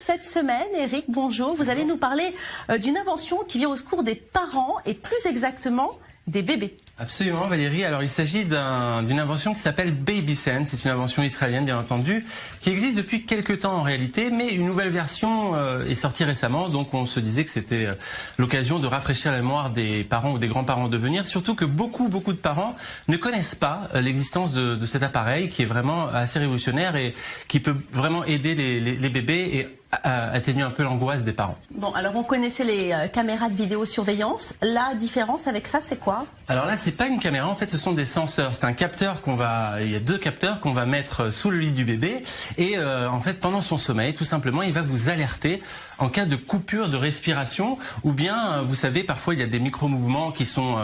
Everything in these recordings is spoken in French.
Cette semaine, Eric, bonjour, vous allez nous parler d'une invention qui vient au secours des parents et plus exactement des bébés. Absolument Valérie, alors il s'agit d'une invention qui s'appelle BabySense, c'est une invention israélienne bien entendu, qui existe depuis quelques temps en réalité, mais une nouvelle version est sortie récemment, donc on se disait que c'était l'occasion de rafraîchir la mémoire des parents ou des grands-parents à devenir, surtout que beaucoup de parents ne connaissent pas l'existence de cet appareil qui est vraiment assez révolutionnaire et qui peut vraiment aider les bébés et atténuer un peu l'angoisse des parents. Bon, alors on connaissait les caméras de vidéosurveillance. La différence avec ça, c'est quoi? Alors là, c'est pas une caméra, en fait, ce sont des senseurs. C'est un capteur il y a 2 capteurs qu'on va mettre sous le lit du bébé et en fait, pendant son sommeil, tout simplement, il va vous alerter en cas de coupure de respiration ou bien, vous savez, parfois il y a des micro-mouvements qui sont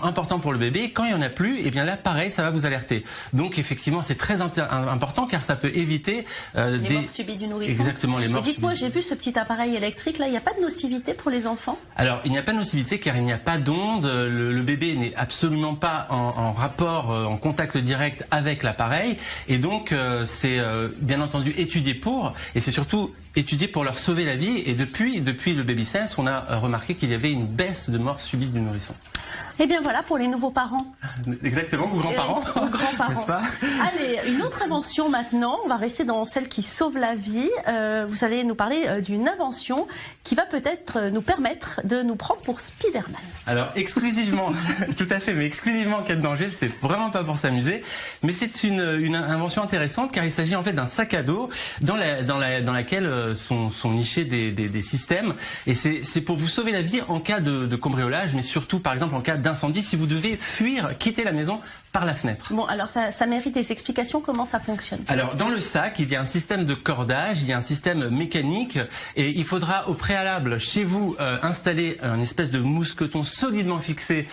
importants pour le bébé. Quand il y en a plus, et bien là, pareil, ça va vous alerter. Donc effectivement, c'est très important car ça peut éviter les morts subies du nourrisson. Exactement, les morts. Dites-moi, j'ai vu ce petit appareil électrique là, il n'y a pas de nocivité pour les enfants? Alors, il n'y a pas de nocivité car il n'y a pas d'onde. Le bébé n'est absolument pas en rapport, en contact direct avec l'appareil. Et donc, c'est bien entendu étudié et c'est surtout étudié pour leur sauver la vie. Et depuis le BabySense, on a remarqué qu'il y avait une baisse de mort subite du nourrisson. Eh bien voilà pour les nouveaux parents. Exactement, ou grands-parents. N'est-ce pas? Allez, une autre invention maintenant, on va rester dans celle qui sauve la vie. Vous allez nous parler d'une invention qui va peut-être nous permettre de nous prendre pour Spider-Man. Alors exclusivement, tout à fait, mais exclusivement en cas de danger, c'est vraiment pas pour s'amuser. Mais c'est une invention intéressante car il s'agit en fait d'un sac à dos dans laquelle sont nichés des systèmes. Et c'est pour vous sauver la vie en cas de cambriolage, mais surtout par exemple en cas d'incendie, si vous devez quitter la maison par la fenêtre. Bon, alors ça mérite des explications, comment ça fonctionne? Alors, dans le sac, il y a un système de cordage, il y a un système mécanique, et il faudra au préalable, chez vous, installer un espèce de mousqueton solidement fixé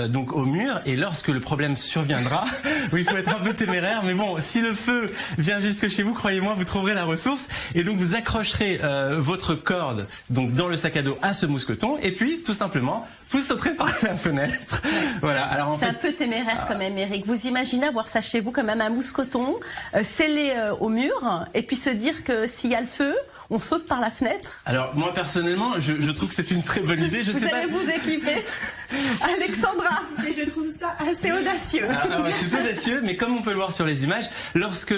donc au mur, et lorsque le problème surviendra, oui, il faut être un peu téméraire, mais bon, si le feu vient jusque chez vous, croyez-moi, vous trouverez la ressource, et donc vous accrocherez votre corde donc dans le sac à dos à ce mousqueton, et puis, tout simplement, vous sauterez par la fenêtre. Voilà. Alors c'est un peu téméraire quand même, Eric. Vous imaginez avoir ça chez vous, quand même un mousqueton scellé au mur, et puis se dire que s'il y a le feu, on saute par la fenêtre? Alors moi personnellement, je trouve que c'est une très bonne idée. Vous allez vous équiper, Alexandra? Et je trouve ça assez audacieux. C'est audacieux, mais comme on peut le voir sur les images, lorsque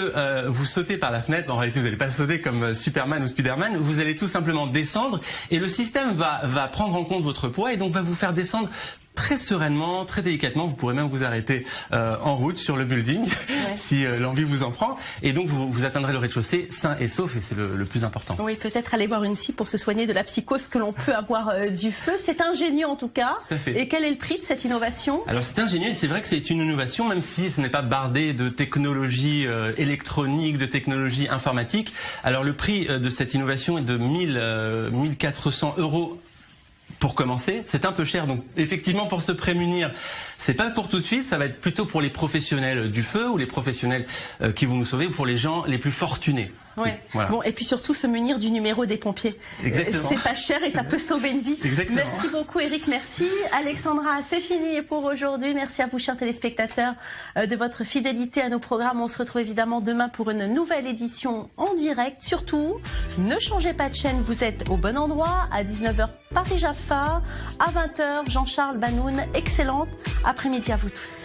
vous sautez par la fenêtre, en réalité vous n'allez pas sauter comme Superman ou Spider-Man, vous allez tout simplement descendre et le système va prendre en compte votre poids et donc va vous faire descendre très sereinement, très délicatement. Vous pourrez même vous arrêter en route sur le building si l'envie vous en prend. Et donc vous atteindrez le rez-de-chaussée sain et sauf, et c'est le plus important. Oui, peut-être aller voir une psy pour se soigner de la psychose que l'on peut avoir du feu. C'est ingénieux en tout cas. Tout à fait. Et quel est le prix de cette innovation? Alors c'est ingénieux et c'est vrai que c'est une innovation, même si ce n'est pas bardé de technologie électronique, de technologie informatique. Alors le prix de cette innovation est de 1400 €. Pour commencer, c'est un peu cher, donc effectivement pour se prémunir, c'est pas pour tout de suite, ça va être plutôt pour les professionnels du feu ou les professionnels qui vont nous sauver ou pour les gens les plus fortunés. Oui. Voilà. Bon, et puis surtout se munir du numéro des pompiers. Exactement. C'est pas cher et ça peut sauver une vie. Exactement. Merci beaucoup Eric, merci. Alexandra, c'est fini pour aujourd'hui. Merci à vous chers téléspectateurs de votre fidélité à nos programmes. On se retrouve évidemment demain pour une nouvelle édition en direct. Surtout, ne changez pas de chaîne, vous êtes au bon endroit. À 19h, Paris Jaffa. À 20h, Jean-Charles Banoun. Excellente après-midi à vous tous.